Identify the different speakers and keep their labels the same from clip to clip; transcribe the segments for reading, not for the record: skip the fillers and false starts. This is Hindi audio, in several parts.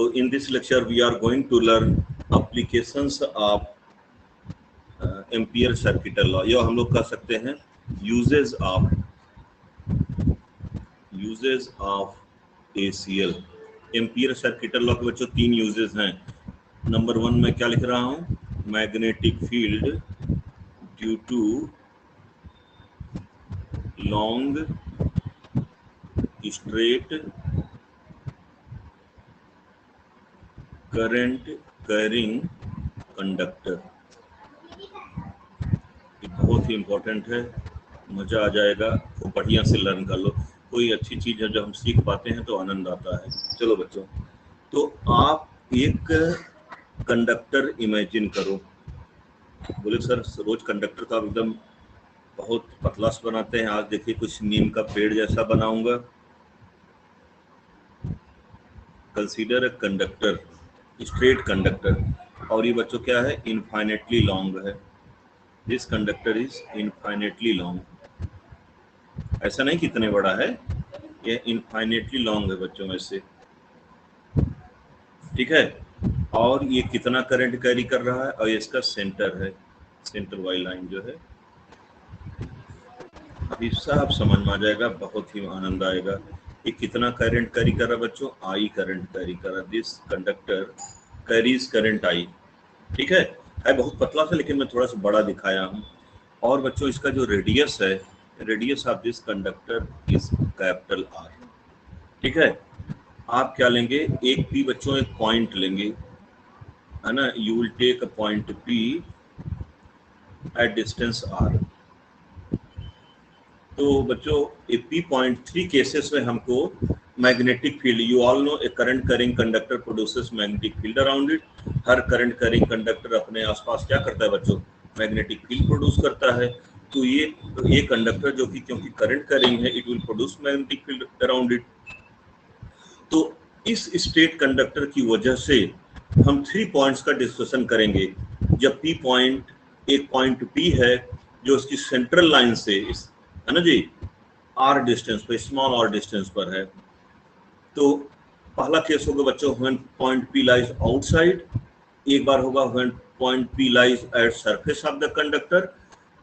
Speaker 1: in this lecture we are going to learn applications of ampere circuital law, या हम लोग कह सकते हैं uses of ACL। Ampere circuital law के बच्चों 3 यूजेज हैं। नंबर 1 मैं क्या लिख रहा हूं, magnetic field due to long straight current carrying conductor. बहुत ही इंपॉर्टेंट है, मजा आ जाएगा, तो बढ़िया से लर्न कर लो। कोई अच्छी चीज है जब हम सीख पाते हैं तो आनंद आता है। चलो बच्चों, तो आप एक कंडक्टर इमेजिन करो। बोले सर रोज कंडक्टर का एकदम बहुत पतला सा बनाते हैं, आज देखिए कुछ नीम का पेड़ जैसा बनाऊंगा। Consider a conductor, straight conductor, और ये बच्चों क्या है, इनफाइनेटली लॉन्ग है। This conductor is infinitely long. ऐसा नहीं कितने बड़ा है, ये इनफाइनेटली लॉन्ग है बच्चों ऐसे, ठीक है। और ये कितना करंट कैरी कर रहा है, और ये इसका सेंटर है, सेंटर वाली लाइन जो है। अभी सब समझ में आ जाएगा, बहुत ही आनंद आएगा। ये कितना करंट कैरी कर रहा है बच्चों, I करंट कैरी कर रहा है। This conductor carries current I, ठीक है बहुत पतला सा, लेकिन मैं थोड़ा सा बड़ा दिखाया हूँ। और बच्चों इसका जो रेडियस है, radius of this conductor is capital R, ठीक है। आप क्या लेंगे, एक P बच्चों एक पॉइंट लेंगे, है ना। You will take a point P at distance R। तो बच्चों P पॉइंट 3 केसेस में हमको magnetic field, you all know a current carrying conductor produces magnetic field around it. हर करंट कैरिंग कंडक्टर अपने आसपास क्या करता है बच्चों, मैग्नेटिक फील्ड प्रोड्यूस करता है। तो ये कंडक्टर जो कि क्योंकि करंट कैरिंग है, it will produce magnetic field around it. तो इस स्ट्रेट कंडक्टर की वजह से हम 3 पॉइंट्स का डिस्कशन करेंगे। जब P पॉइंट, एक पॉइंट P है जो उसकी सेंट्रल लाइन से, है ना जी, R डिस्टेंस पर, स्मॉल R डिस्टेंस पर है। तो पहला केस होगा बच्चों when point P lies outside, एक बार होगा when point P lies at surface of the conductor.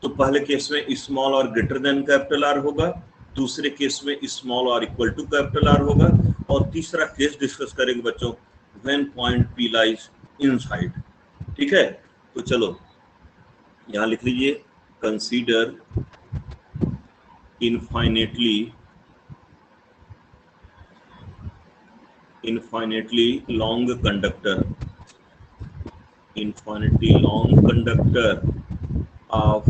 Speaker 1: तो पहले केस में small R greater than capital R होगा, दूसरे केस में small R equal to capital R होगा, और तीसरा केस डिस्कस करेंगे बच्चों when point P lies inside, ठीक है। तो चलो यहाँ लिख लीजिए, consider infinitely long conductor, infinitely long conductor of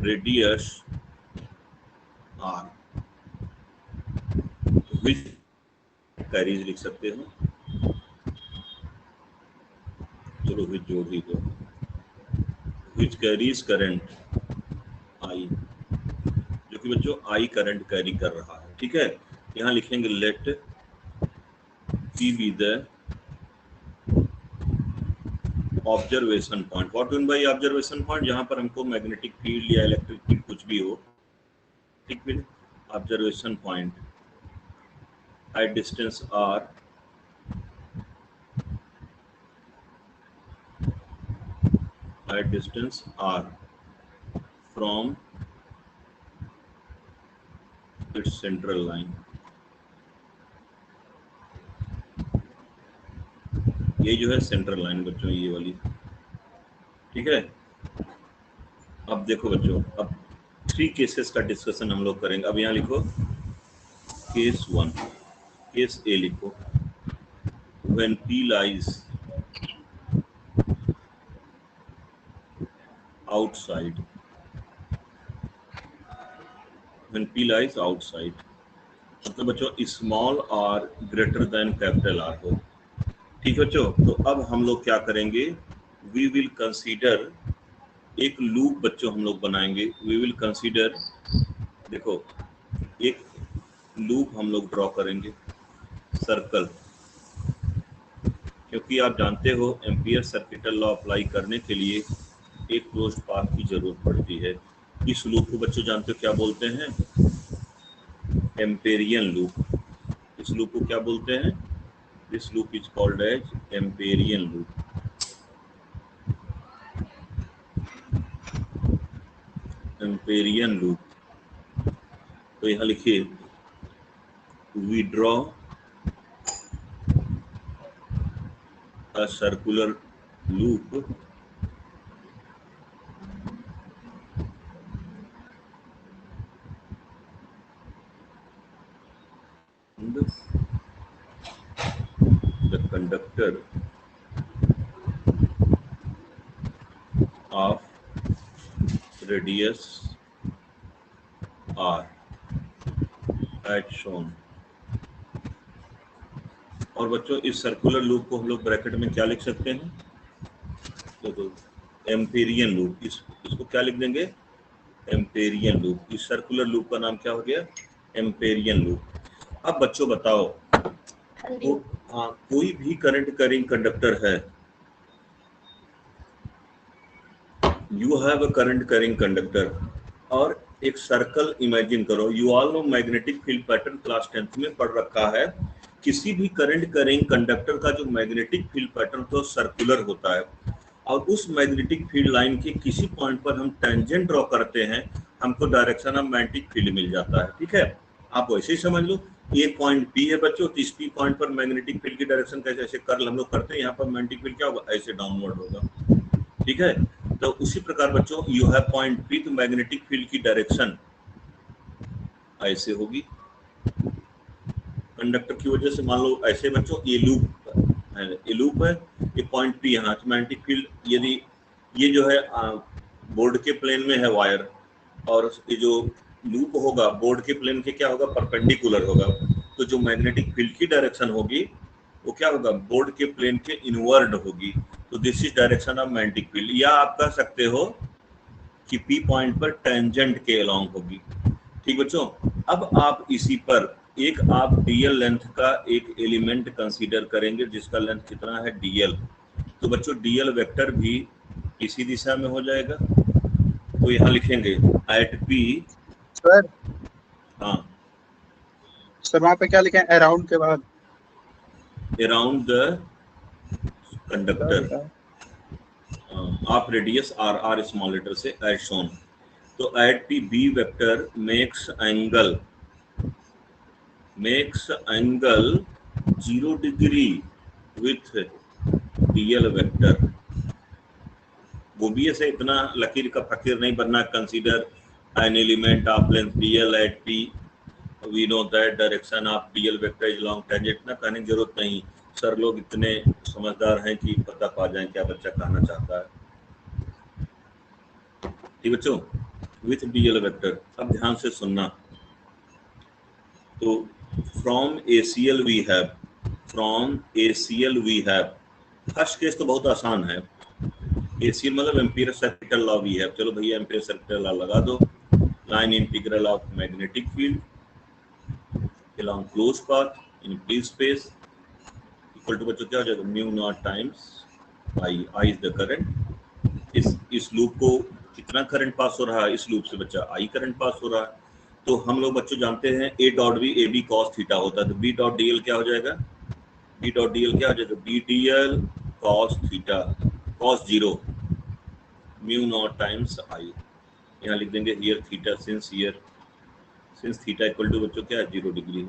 Speaker 1: radius R, which carries लिख सकते हो, चलो which जो भी हो, which carries current I, जो कि बच्चों I करंट कैरी कर रहा है, ठीक है। यहाँ लिखेंगे let P be the observation point. What mean by observation point, जहां पर हमको मैग्नेटिक फील्ड या इलेक्ट्रिक फील्ड कुछ भी हो, ठीक है। Observation point at distance R, at distance R from its central line. ये जो है सेंट्रल लाइन बच्चों, ये वाली, ठीक है। अब देखो बच्चों, अब 3 केसेस का डिस्कशन हम लोग करेंगे। अब यहाँ लिखो केस 1, केस A लिखो, when P lies outside, when P lies outside, मतलब बच्चों small R greater than capital R हो, ठीक है बच्चों। तो अब हम लोग क्या करेंगे, वी विल कंसीडर एक लूप बच्चों हम लोग बनाएंगे। वी विल कंसीडर, देखो एक लूप हम लोग ड्रॉ करेंगे, सर्कल, क्योंकि आप जानते हो एम्पियर सर्किटल लॉ अप्लाई करने के लिए एक क्लोज्ड पाथ की जरूरत पड़ती है। इस लूप को बच्चों जानते हो क्या बोलते हैं, एम्पेरियन लूप। इस लूप को क्या बोलते हैं, This loop is called as Amperian loop. Amperian loop. तो यहाँ लिखिए we draw a circular loop and the conductor of radius r as shown. और बच्चों इस सर्कुलर लूप को हम लोग ब्रैकेट में क्या लिख सकते हैं? तो एम्पेरियन लूप, इसको क्या लिख देंगे? Amperian loop. इस सर्कुलर लूप का नाम क्या हो गया? Amperian loop. अब बच्चों बताओ, तो कोई भी करंट कैरिंग कंडक्टर है, you have a current carrying conductor और एक सर्कल इमेजिन करो। You all no magnetic field pattern class 10th में पढ़ रखा है। किसी भी करंट कैरिंग कंडक्टर का जो मैग्नेटिक फील्ड पैटर्न तो सर्कुलर होता है और उस मैग्नेटिक फील्ड लाइन के किसी पॉइंट पर हम टेंजेंट ड्रॉ करते हैं, हमको डायरेक्शन ऑफ मैग्नेटिक फील्ड मिल जाता है। ठीक है, आप वैसे ही समझ लो। ये पॉइंट पी है बच्चों, तो इस पी पॉइंट पर मैग्नेटिक फील्ड की डायरेक्शन कैसे, ऐसे कर्ल हम लोग करते हैं, यहाँ पर मैग्नेटिक फील्ड क्या होगा? ऐसे डाउनवर्ड होगा। ठीक है, तो उसी प्रकार बच्चों यू हैव पॉइंट पी, तो मैग्नेटिक फील्ड की डायरेक्शन ऐसे होगी कंडक्टर की वजह से। मान लो ऐसे बच्चों ये लूप है, ये पॉइंट पी यहाँ, मैग्नेटिक फील्ड यदि ये जो है बोर्ड के प्लेन में है वायर, और ये जो लूप होगा बोर्ड के प्लेन के क्या होगा? परपेंडिकुलर होगा। तो जो मैग्नेटिक फील्ड की डायरेक्शन होगी वो क्या होगा? बोर्ड के प्लेन के इनवर्ड होगी। तो this is direction of magnetic field. या आप कह सकते हो कि पी पॉइंट पर टेंजेंट के अलोंग होगी। ठीक बच्चों, अब आप इसी पर एक आप डीएल लेंथ का एक एलिमेंट कंसीडर करेंगे जिसका लेंथ कितना है? डीएल। तो बच्चों डीएल वेक्टर भी इसी दिशा में हो जाएगा। तो यहाँ लिखेंगे एट पी।
Speaker 2: सर,
Speaker 1: हाँ
Speaker 2: सर वहाँ पे क्या लिखे हैं अराउंड के बाद?
Speaker 1: Around the conductor of radius R, R small letter से एज शोन। तो at P B vector makes angle 0 degree with DL vector. वो भी ऐसे इतना लकीर का फकीर नहीं बनना। Consider an element of length DL at P, we know that direction of DL vector is long tangent. ना कहने की जरूरत नहीं, सर लोग इतने समझदार हैं कि पता पा जाएं क्या बच्चा कहना चाहता है। ठीक बच्चों, विथ डीएल वेक्टर। अब ध्यान से सुनना। तो from ACL we have, first case तो बहुत आसान है। ACL मतलब ampere circuital law we have. चलो भैया एम्पीयर सर्किटल लॉ लगा दो। Line integral of magnetic field along closed path in free space equal to बच्चों क्या हो जाएगा? Mu not times I. I is the current. इस लूप को कितना करंट पास हो रहा है? इस लूप से बच्चा आई करंट पास हो रहा है। तो हम लोग बच्चों जानते हैं A dot B A B cos theta होता है। तो बी डॉट डी एल क्या हो जाएगा? बी डॉट डी एल क्या हो जाएगा? B D L cos theta cos 0 mu not times I. यहाँ लिख देंगे here theta since theta equal to बच्चों क्या है? 0 डिग्री,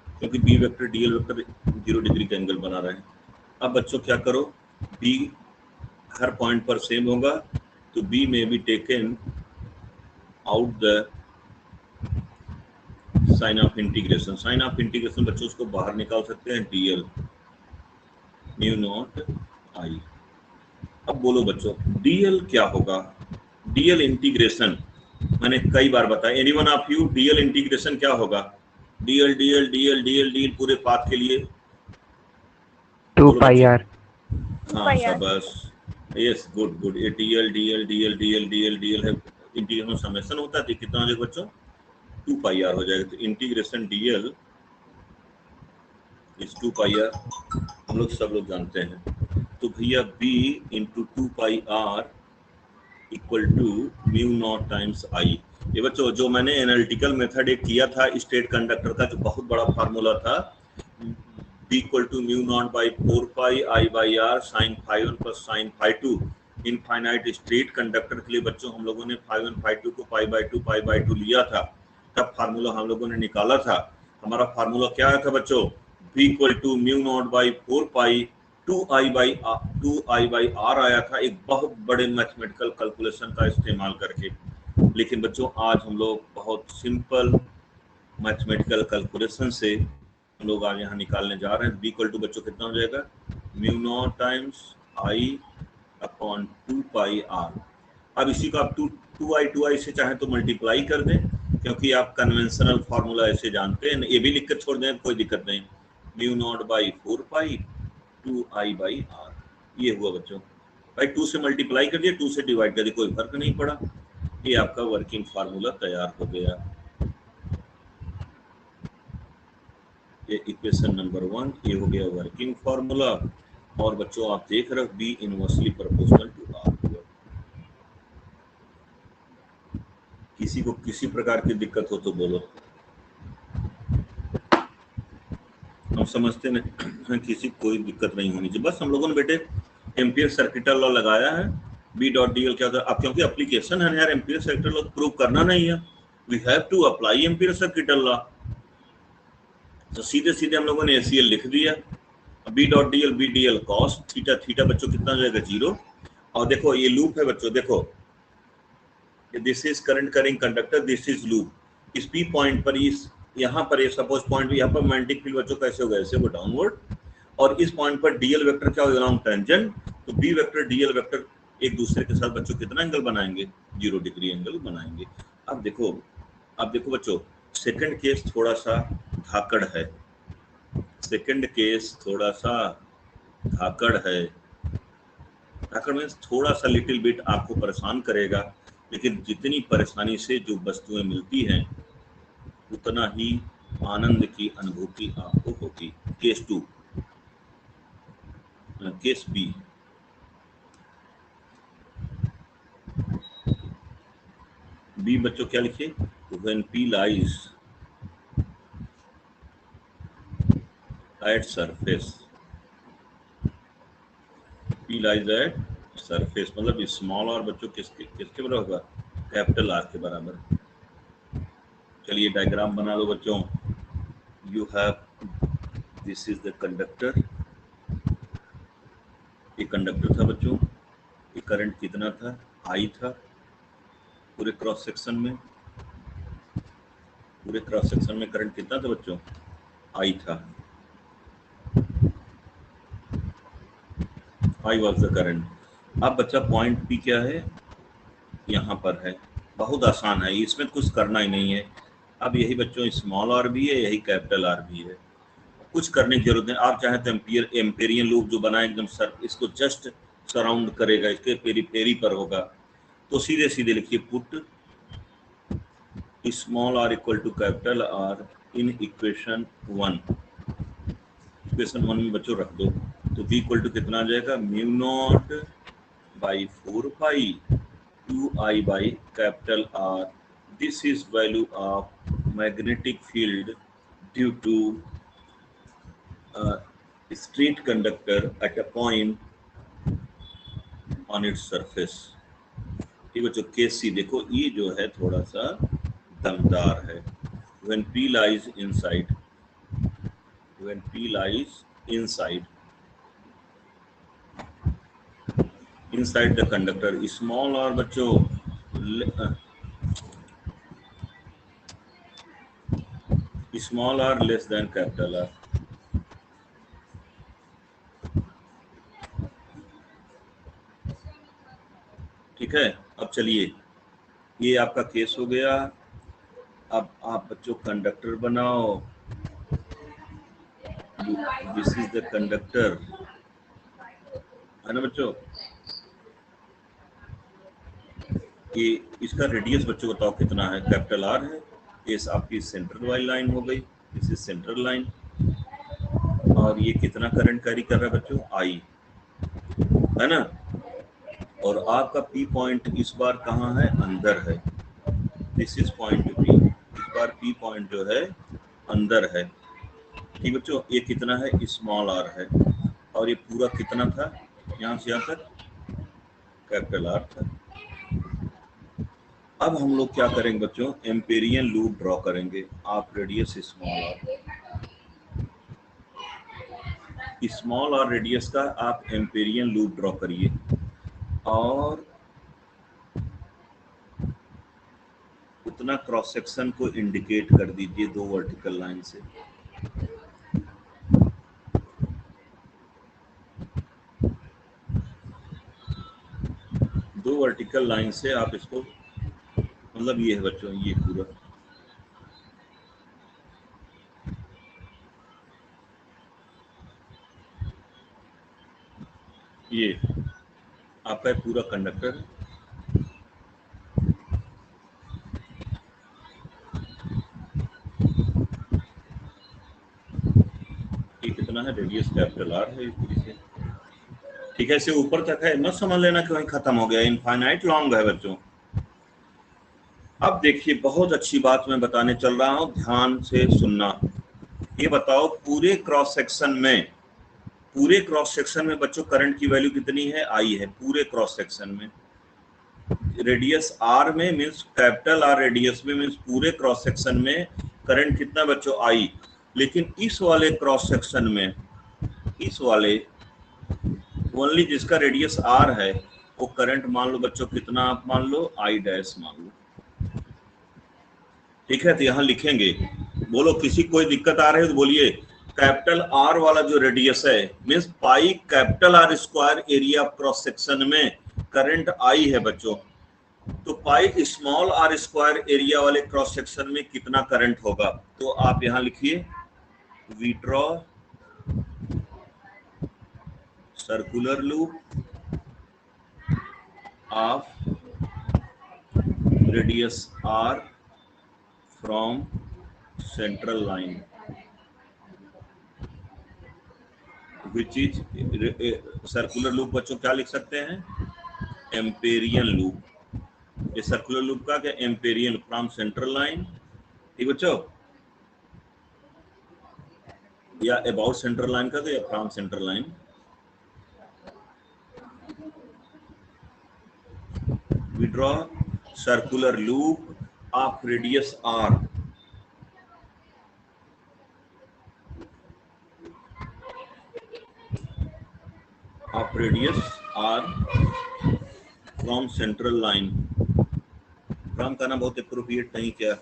Speaker 1: क्योंकि B vector D L vector 0 degree का एंगल बना रहे हैं। अब बच्चों क्या करो, बी हर पॉइंट पर सेम होगा, तो बी में B taken out the sign of integration. Sign of integration बच्चों उसको बाहर निकाल सकते हैं, डीएल म्यू नॉट आई। अब बोलो बच्चों डीएल क्या होगा? डीएल इंटीग्रेशन मैंने कई बार बताया। Anyone of you DL integration क्या होगा? DL DL DL DL DL पूरे पाथ के लिए
Speaker 3: 2 पाई आर।
Speaker 1: हाँ शाबाश, यस गुड गुड। ये DL DL DL DL DL DL है, इंटीग्रेशन समेशन होता है। तो कितना हो जाएगा बच्चों? 2 पाई आर हो जाएगा। तो integration DL is 2 pi R, हम लोग सब लोग जानते हैं। तो भैया B into 2 pi R equal to mu not times I. ये बच्चों जो मैंने एनालिटिकल मेथड एक किया था स्टेट कंडक्टर का, जो बहुत बड़ा फार्मूला था, B equal to mu naught by 4 pi I by R sine phi 1 plus sine phi 2। Infinite straight conductor के लिए बच्चों हम लोगों ने फाई 1 फाई 2 को पाई बाई 2 लिया था, तब फार्मूला हम लोगों ने निकाला था। हमारा फार्मूला क्या आया था बच्चों? B equal to mu naught by 4 pi 2 I by R आया था, एक बहुत बड़े मैथमेटिकल कैलकुलेशन का इस्तेमाल करके। लेकिन बच्चों आज हम लोग बहुत सिंपल मैथमेटिकल कैलकुलेशन से हम लोग आज यहाँ निकालने जा रहे हैं। B इक्वल टू बच्चों कितना हो जाएगा? Mu not times I upon 2 pi R. अब इसी को आप 2 आई से चाहे तो मल्टीप्लाई कर दें, क्योंकि आप कन्वेंशनल फार्मूला ऐसे जानते हैं, ये भी लिख कर छोड़ दें कोई दिक्कत नहीं। Mu naught by 4 pi 2 I by R, ये हुआ बच्चों। भाई 2 से मल्टीप्लाई कर दिया, 2 से डिवाइड कर दिया, कोई फर्क नहीं पड़ा। ये आपका वर्किंग फार्मूला तैयार हो गया। ये इक्वेशन नंबर 1, ये हो गया वर्किंग फार्मूला। और बच्चों आप देख रहे हो B inversely proportional to R. किसी को किसी प्रकार की दिक्कत हो तो बोलो, हम समझते नहीं, किसी कोई दिक्कत नहीं होनी चाहिए। बस हम लोगों ने बेटे एम्पियर सर्किटल लॉ लगाया है, बी डॉट डी एल क्या होता है। अब क्योंकि एप्लीकेशन है यार, एम्पियर सर्किटल लॉ प्रूव करना नहीं है, we have to apply ampere circuital law. तो सीधे सीधे हम लोगों ने एसीएल लिख दिया। B dot D L cos theta, theta बच्चों कितना हो जाएगा? 0। और देखो ये लूप है बच्चों, देखो this is current carrying conductor, this is loop. इस पी पॉइंट पर, इस यहाँ पर ये सपोज पॉइंट, यहाँ पर मैग्नेटिक फील्ड बच्चों कैसे होगा? ऐसे वो डाउनवर्ड। और इस पॉइंट पर डीएल वेक्टर क्या होगा? Along tangent. तो बी वेक्टर डीएल वेक्टर एक दूसरे के साथ बच्चों कितना एंगल बनाएंगे? 0 डिग्री एंगल बनाएंगे। अब देखो बच्चों, सेकंड केस थोड़ा सा धाकड़ है, सेकंड केस थोड़ा सा धाकड़ है। धाकड़ मीन्स थोड़ा सा लिटिल बिट आपको परेशान करेगा, लेकिन जितनी परेशानी से जो वस्तुएं मिलती हैं उतना ही आनंद की अनुभूति आपको होगी। Case 2, case B. बी बच्चों क्या लिखिए? When P lies at surface, P lies at surface मतलब स्मॉल आर बच्चों किसके बराबर होगा? कैपिटल आर के बराबर। चलिए डायग्राम बना लो बच्चों। You have, this is the conductor, ये कंडक्टर था बच्चों, ये करंट कितना था? आई था पूरे क्रॉस सेक्शन में, पूरे क्रॉस सेक्शन में करंट कितना था बच्चों? आई था। I was the current. अब बच्चा पॉइंट पी क्या है? यहाँ पर है। बहुत आसान है, इसमें कुछ करना ही नहीं है। अब यही बच्चों स्मॉल आर भी है, यही कैपिटल आर भी है, कुछ करने की जरूरत नहीं। आप चाहे तो एम्पेरियन लूप जो बना एकदम सर, इसको जस्ट सराउंड करेगा, इसके पेरी पर होगा। तो सीधे सीधे लिखिए, put small R equal to capital R in equation 1। Equation 1 में बच्चों रख दो। तो बी इक्वल टू कितना आ जाएगा? Mu naught by 4 pi 2 I by capital R. This is value of magnetic field due to straight conductor at a point on its surface। ये बच्चों केस सी देखो, ये जो है थोड़ा सा दमदार है। when P lies inside, when P lies inside the conductor, small r बच्चों small r less than capital R। ठीक है। अब चलिए, ये आपका केस हो गया। अब आप बच्चों कंडक्टर बनाओ। दिस इज द कंडक्टर, है ना बच्चों? ये इसका रेडियस बच्चों बताओ कितना है? कैपिटल आर है। ये आपकी सेंट्रल वाली लाइन हो गई, दिस इज सेंट्रल लाइन। और ये कितना करंट कैरी कर रहा है बच्चों? आई, है ना? और आपका पी पॉइंट इस बार कहाँ है? अंदर है। This is point P. इस बार पी पॉइंट जो है अंदर है। ठीक बच्चों, ये कितना है, स्मॉल आर है, और ये पूरा कितना था, यहाँ से यहाँ तक कैपिटल आर था। अब हम लोग क्या करेंगे बच्चों, एम्पेरियन लूप ड्रॉ करेंगे। आप रेडियस स्मॉल आर रेडियस का आप एम्पेरियन लूप ड्रॉ करिए, और उतना क्रॉस सेक्शन को इंडिकेट कर दीजिए 2 वर्टिकल लाइन से। दो वर्टिकल लाइन से आप इसको, मतलब ये है बच्चों, ये पूरा ये आपका पूरा कंडक्टर है। ये कितना है, रेडियस कैपिटल आर है इसे, ठीक है। इसे ऊपर तक है, मत समझ लेना कि वहीं खत्म हो गया, इनफाइनाइट लॉन्ग है बच्चों। अब देखिए, बहुत अच्छी बात मैं बताने चल रहा हूं, ध्यान से सुनना। ये बताओ, पूरे क्रॉस सेक्शन में बच्चों करंट की वैल्यू कितनी है, आई है पूरे क्रॉस सेक्शन में। रेडियस आर में मीन्स कैपिटल आर रेडियस में मीन्स पूरे क्रॉस सेक्शन में करंट कितना बच्चों, आई। लेकिन इस वाले क्रॉस सेक्शन में, इस वाले ओनली जिसका रेडियस आर है, वो करंट मान लो बच्चों कितना, आप मान लो आई डैश मान लो, ठीक है। तो यहाँ लिखेंगे, बोलो किसी कोई दिक्कत आ रही है तो बोलिए। कैपिटल आर वाला जो रेडियस है means pi capital R square area of cross section में करंट आई है बच्चों। तो pi small R square area वाले क्रॉस सेक्शन में कितना करंट होगा, तो आप यहाँ लिखिए, we draw circular loop of radius R from central line which is, circular loop बच्चों क्या लिख सकते हैं, एम्पेरियन लूप। ये सर्कुलर लूप का क्या, एम्पेरियन फ्रॉम सेंट्रल लाइन, ठीक बच्चों, या अबाउट सेंट्रल लाइन का तो या from central line. We draw circular loop of radius R of radius r from central line। From करना बहुत अप्रोप्रिएट नहीं, क्या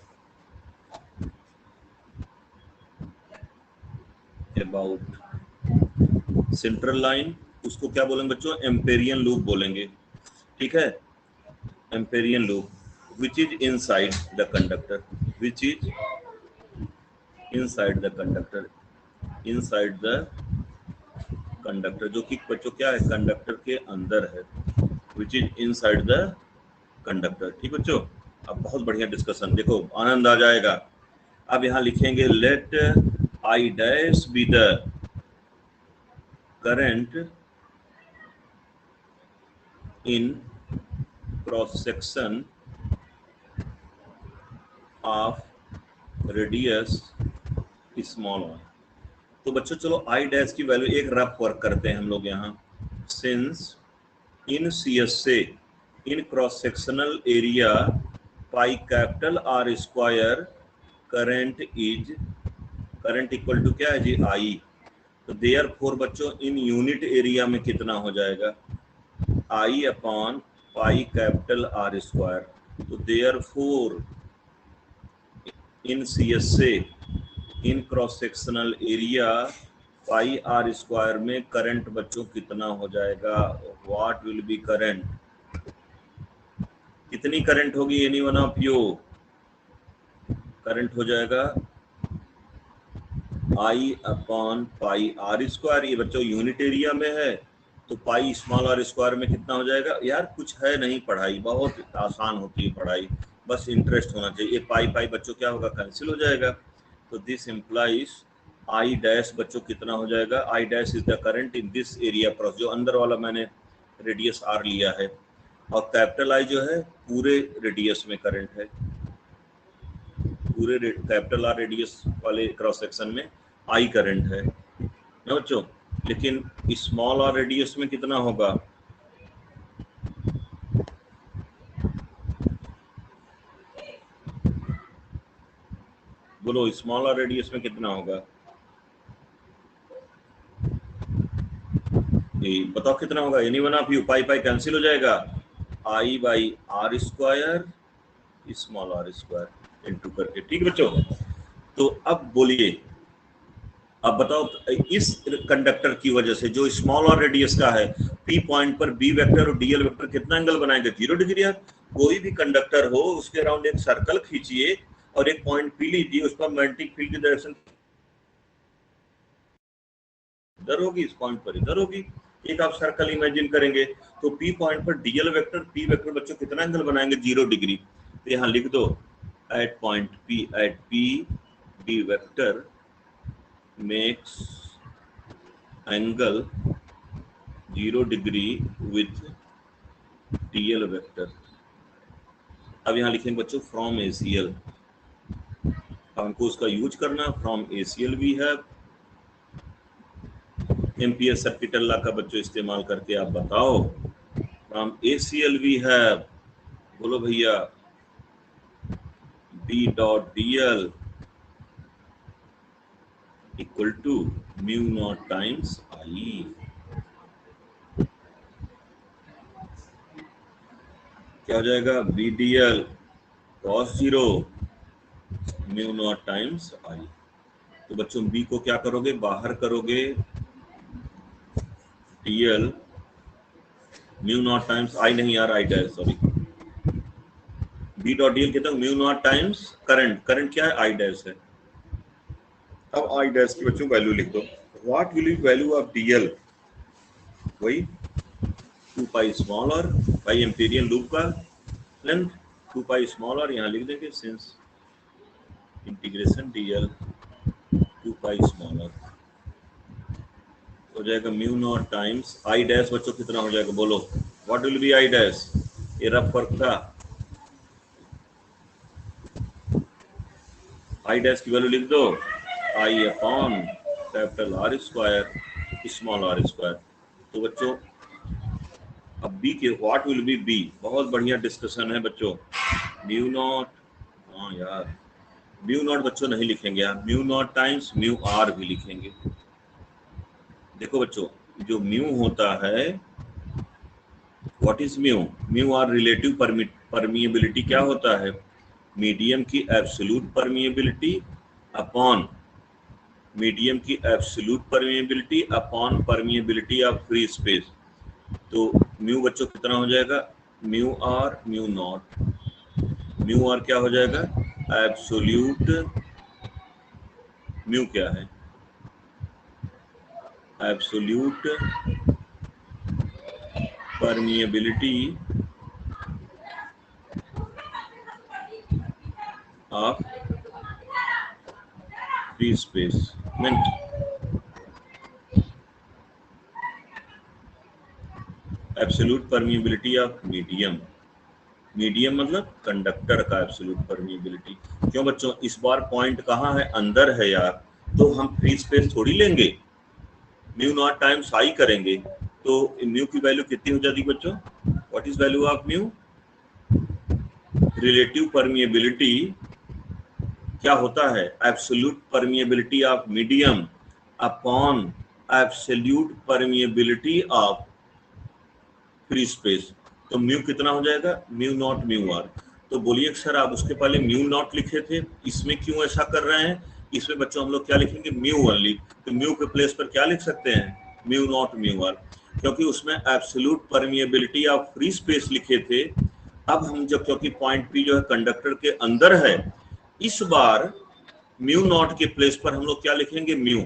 Speaker 1: अबाउट सेंट्रल लाइन, उसको क्या बोलेंगे बच्चों, एम्पेरियन लूप बोलेंगे, ठीक है। Amperian loop which is inside the conductor, which is inside the conductor, inside the conductor, जो कि बच्चों क्या है, कंडक्टर के अंदर है, which is inside the conductor, ठीक बच्चों। अब बहुत बढ़िया डिस्कशन, देखो आनंद आ जाएगा। अब यहाँ लिखेंगे, let I dash be the current in cross section of radius small R. तो बच्चों चलो आई डैश की वैल्यू एक रफ वर्क करते हैं हम लोग यहाँ। सिंस इन सी एस से in cross sectional area pi capital R square current is, current equal to क्या है जी, आई। तो देयर फोर बच्चों इन यूनिट एरिया में कितना हो जाएगा, I upon pi capital R square. तो therefore in C S से in cross sectional area pi R square में करंट बच्चों कितना हो जाएगा, व्हाट विल बी करंट, कितनी करंट होगी, any one of you, current हो जाएगा I upon pi R square. ये बच्चों यूनिट एरिया में है, तो पाई स्मॉल आर स्क्वायर में कितना हो जाएगा। यार कुछ है नहीं, पढ़ाई बहुत आसान होती है पढ़ाई, बस इंटरेस्ट होना चाहिए। ये पाई पाई बच्चों क्या होगा, कैंसिल हो जाएगा। तो दिस इम्प्लाइज आई डैश बच्चों कितना हो जाएगा, I dash is the current in this area cross, जो अंदर वाला मैंने रेडियस आर लिया है, और कैपिटल आई जो है पूरे रेडियस में करंट है, पूरे कैपिटल आर रेडियस वाले क्रॉस सेक्शन में आई करंट है ना बच्चों, लेकिन स्मॉल आर रेडियस में कितना होगा? बोलो, स्मॉल आर रेडियस में कितना होगा? ये बताओ कितना होगा? Any one of you? Pi pi cancel हो जाएगा, I by R square small R square into करके, ठीक है बच्चों। तो अब बोलिए, अब बताओ, इस कंडक्टर की वजह से जो स्मॉल और रेडियस का है, पी पॉइंट पर बी वेक्टर और डीएल वेक्टर कितना एंगल बनाएंगे? 0 डिग्री। यार कोई भी कंडक्टर हो उसके अराउंड एक सर्कल खींचिए और एक पॉइंट पी लीजिए, उस पर मैग्नेटिक फील्ड की डायरेक्शन इधर होगी, इस पॉइंट पर इधर होगी। एक आप सर्कल इमेजिन करेंगे तो पी पॉइंट पर डीएल वेक्टर पी वेक्टर बच्चों कितना एंगल बनाएंगे? 0 डिग्री। तो यहाँ लिख दो, at point P B vector makes angle 0 degree with DL vector। अब यहाँ लिखेंगे बच्चों फ्रॉम ACL, हमको उसका यूज करना। From ACL we have, ampere circuit law का बच्चों इस्तेमाल करके आप बताओ, फ्रॉम ACL वी हैव, बोलो भैया, B dot DL equal to mu not times I. क्या हो जाएगा? BDL cos 0 mu not times I. तो बच्चों B को क्या करोगे? बाहर करोगे, DL mu not times I, नहीं यार I dash, sorry, B dot DL कहता हूँ mu not times current, current क्या है? आई डैश है। अब आई डैश की बच्चों वैल्यू लिख दो। What will be value of DL? वही 2 pi small R by Amperian loop का लेंथ 2 पाई स्मॉल आर, यहाँ लिख देंगे since integration DL 2 pi small R हो जाएगा mu not times I dash. बच्चों कितना हो जाएगा? बोलो, what will be I dash? ये रफ फर्क था। आई डैश की वैल्यू लिख दो, I upon capital R square small R square. तो बच्चों अब बी के व्हाट विल बी बी, बहुत बढ़िया डिस्कशन है बच्चों। म्यू नॉट, हाँ यार म्यू नॉट बच्चों नहीं लिखेंगे यार, mu not times mu R भी लिखेंगे। देखो बच्चों, जो म्यू होता है, what is mu? Mu R relative permeability क्या होता है? मीडियम की एब्सोल्यूट परमिएबिलिटी अपॉन मीडियम की absolute permeability upon permeability of free space. तो म्यू बच्चों कितना हो जाएगा? Mu R mu not, mu R क्या हो जाएगा? एब्सोल्यूट, म्यू क्या है? Absolute permeability of free space means absolute permeability of medium. Medium मतलब कंडक्टर का एब्सोल्यूट परमिएबिलिटी। क्यों बच्चों? इस बार पॉइंट कहाँ है? अंदर है यार, तो हम फ्री स्पेस थोड़ी लेंगे, म्यू नॉट टाइम्स आई करेंगे। तो म्यू की वैल्यू कितनी हो जाती बच्चों? What is value of mu? Relative permeability क्या होता है? Absolute permeability of medium upon absolute permeability of free space. तो म्यू कितना हो जाएगा? Mu not mu R. तो बोलिए सर आप उसके पहले म्यू नॉट लिखे थे, इसमें क्यों ऐसा कर रहे हैं? इसमें बच्चों हम लोग क्या लिखेंगे? Mu only. तो म्यू के प्लेस पर क्या लिख सकते हैं? म्यू नॉट म्यू आर, क्योंकि उसमें absolute permeability of free space लिखे थे। अब हम जब, क्योंकि पॉइंट पी जो है कंडक्टर के अंदर है, इस बार म्यू नॉट के प्लेस पर हम लोग क्या लिखेंगे? म्यू।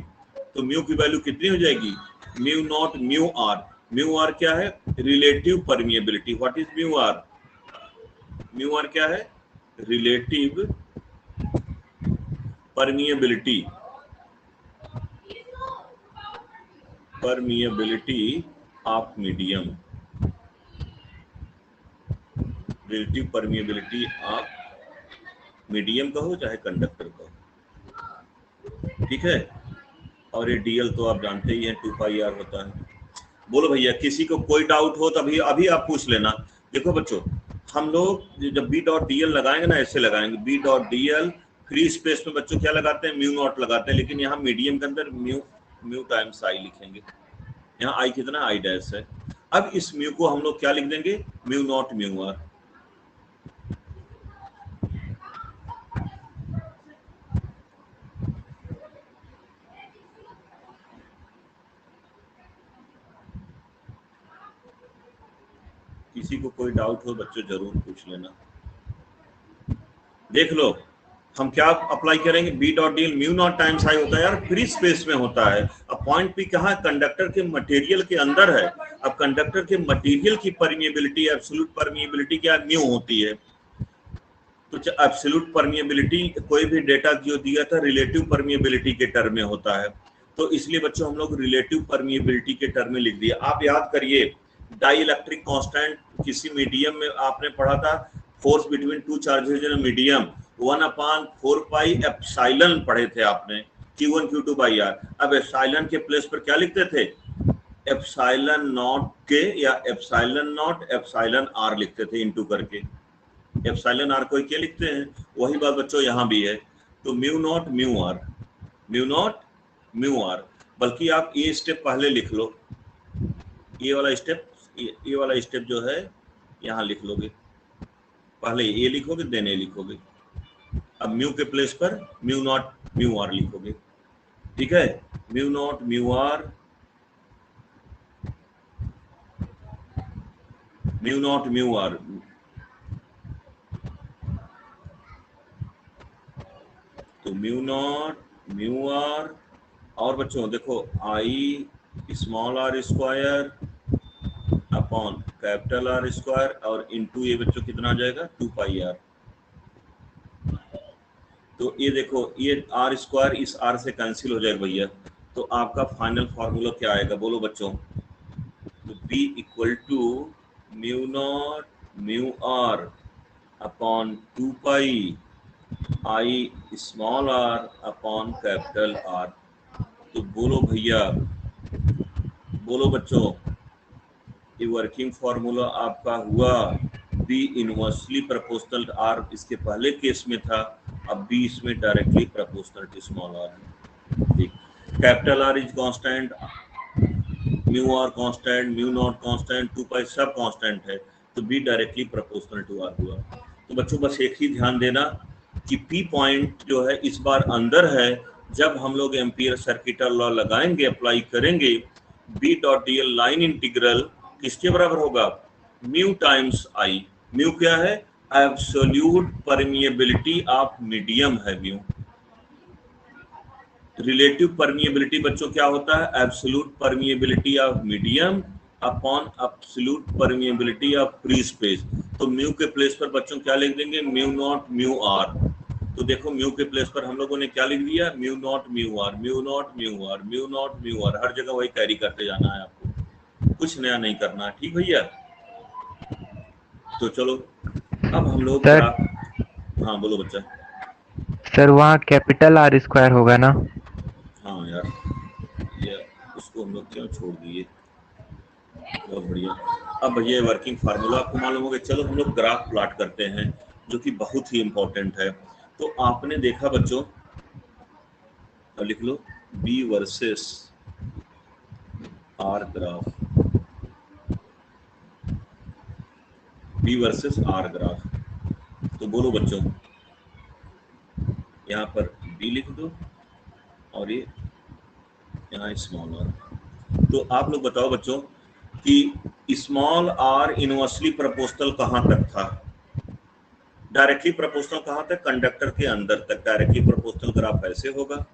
Speaker 1: तो म्यू की वैल्यू कितनी हो जाएगी? Mu not mu R. Mu R क्या है? Relative permeability. What is mu R? Mu R क्या है? Relative permeability, permeability of medium, relative permeability of medium कहो चाहे कंडक्टर कहो, ठीक है। और ये डीएल तो आप जानते ही हैं 2 पाई आर होता है। बोलो भैया, किसी को कोई डाउट हो तो अभी आप पूछ लेना। देखो बच्चों, हम लोग जब बी डॉट डी एल लगाएंगे ना, ऐसे लगाएंगे B dot D L, free space में बच्चों क्या लगाते हैं, म्यू नॉट लगाते हैं, लेकिन यहाँ मीडियम के अंदर म्यू टाइम्स आई लिखेंगे। यहाँ आई कितना, आई डैश है। अब इस म्यू को हम लोग क्या लिख देंगे, म्यू नॉट म्यू आर। किसी को कोई डाउट हो बच्चों जरूर पूछ लेना। देख लो हम क्या अप्लाई करेंगे, B dot D L mu not times I होता है यार, फ्री स्पेस में होता है। अब पॉइंट पी कहाँ, कंडक्टर के मटेरियल के अंदर है। अब कंडक्टर के मटेरियल की परमिएबिलिटी, एब्सोल्यूट परमिएबिलिटी क्या म्यू होती है। तो एब्सोल्यूट परमिएबिलिटी कोई भी डेटा जो दिया था रिलेटिव परमिएबिलिटी के टर्म में होता है, तो इसलिए बच्चों हम लोग रिलेटिव परमिएबिलिटी के टर्म में लिख दिया। आप याद करिए डाई इलेक्ट्रिक कांस्टेंट किसी मीडियम में आपने पढ़ा था, force between two charges in medium 1/4 pi epsilon पढ़े थे आपने, Q1 Q2 बाई आर। अब एप्सिलॉन के प्लेस पर क्या लिखते थे, एप्सिलॉन नॉट के या एप्सिलॉन नॉट एप्सिलॉन आर लिखते थे इनटू करके। एप्सिलॉन आर को क्या लिखते हैं, वही बात बच्चों यहाँ भी है। तो mu not mu R, mu not mu R. बल्कि आप ये स्टेप पहले लिख लो, ये वाला स्टेप जो है यहाँ लिख लोगे, पहले ये लिखोगे देन ये लिखोगे। अब म्यू के प्लेस पर म्यू नॉट म्यू आर लिखोगे, ठीक है। Mu not mu R, mu not mu R. तो म्यू नॉट म्यू आर, और बच्चों देखो I small R square upon capital R square, और इनटू ये बच्चों कितना आ जाएगा 2 पाई आर। तो ये देखो ये आर स्क्वायर इस आर से कैंसिल हो जाएगा भैया, तो आपका फाइनल फार्मूला क्या आएगा बोलो बच्चों। तो B equal to mu not mu R upon 2 pi I small R upon capital R. तो बोलो भैया, बोलो बच्चों, ये वर्किंग फार्मूला आपका हुआ बी इनवर्सली प्रोपोर्शनल आर इसके पहले केस में था, अब बी इसमें directly proportional to small R है, ठीक। Capital R is constant, mu R constant, mu naught constant, 2 pi सब कांस्टेंट है, तो B directly proportional to R हुआ। तो बच्चों बस एक ही ध्यान देना कि पी पॉइंट जो है इस बार अंदर है। जब हम लोग एम्पियर सर्किट लॉ लगाएंगे, अप्लाई करेंगे, B dot D L line integral किसके बराबर होगा, म्यू टाइम्स आई। म्यू क्या है, एब्सोल्यूट परमिएबिलिटी ऑफ मीडियम है म्यू। रिलेटिव परमिएबिलिटी बच्चों क्या होता है, absolute permeability of medium upon absolute permeability of free space. तो म्यू के प्लेस पर बच्चों क्या लिख देंगे, म्यू नॉट म्यू आर। तो देखो म्यू के प्लेस पर हम लोगों ने क्या लिख दिया, mu not mu R, mu not mu R, mu not mu R. हर जगह वही कैरी करते जाना है आपको, कुछ नया नहीं करना है, ठीक भैया। तो चलो अब हम लोग
Speaker 3: सर,
Speaker 1: हाँ बोलो बच्चा।
Speaker 3: सर वहाँ कैपिटल आर स्क्वायर होगा ना।
Speaker 1: हाँ यार, ये उसको हम लोग क्यों छोड़ दिए, बहुत बढ़िया। अब भैया वर्किंग फार्मूला आपको मालूम हो गया। चलो हम लोग ग्राफ प्लॉट करते हैं, जो कि बहुत ही इंपॉर्टेंट है। तो आपने देखा बच्चों, अब लिख लो B versus R graph, B versus R graph. तो बोलो बच्चों, यहाँ पर बी लिख दो और ये यहाँ स्मॉल आर। तो आप लोग बताओ बच्चों कि स्मॉल आर इनवर्सली प्रोपोर्शनल कहाँ तक था, डायरेक्टली प्रोपोर्शनल कहाँ तक, कंडक्टर के अंदर तक। डायरेक्टली प्रोपोर्शनल ग्राफ ऐसे होगा,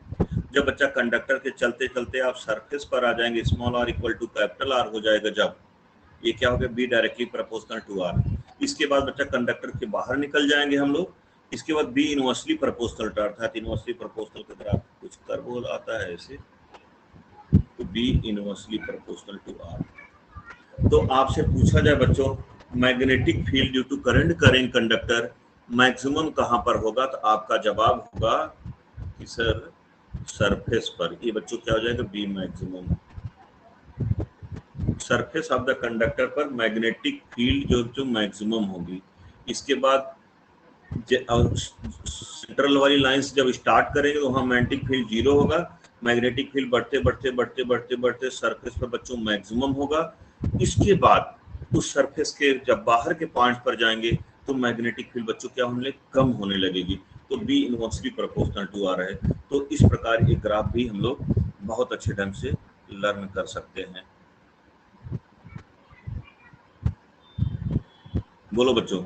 Speaker 1: जब बच्चा कंडक्टर के चलते चलते आप सरफेस पर आ जाएंगे, small R equal to capital R हो जाएगा, जब ये क्या हो गया, B directly proportional to R. इसके बाद बच्चा कंडक्टर के बाहर निकल जाएंगे हम लोग, इसके बाद बी इनवर्सली प्रोपोर्शनल टू, अर्थात इनवर्सली प्रोपोर्शनल का ग्राफ कुछ कर्व आता है ऐसे, तो B inversely proportional to R. तो आपसे पूछा जाए बच्चों, magnetic field due to current current conductor maximum कहाँ पर होगा, तो आपका जवाब होगा कि सर सरफेस पर, ये बच्चों क्या हो जाएगा, B maximum. Surface of the conductor पर मैग्नेटिक फील्ड जो मैक्सिमम होगी। इसके बाद सेंट्रल वाली लाइन से जब स्टार्ट करेंगे तो वहाँ मैग्नेटिक फील्ड 0 होगा, मैग्नेटिक फील्ड बढ़ते बढ़ते बढ़ते बढ़ते बढ़ते सरफेस पर बच्चों मैक्सिमम होगा। इसके बाद उस सरफेस के जब बाहर के पॉइंट पर जाएंगे तो मैग्नेटिक फील्ड बच्चों क्या होने लगे, कम होने लगेगी। तो बी इनवर्सली प्रोपोर्शनल टू आ रहा है। तो इस प्रकार ये ग्राफ भी हम लोग बहुत अच्छे ढंग से लर्न कर सकते हैं। बोलो बच्चों।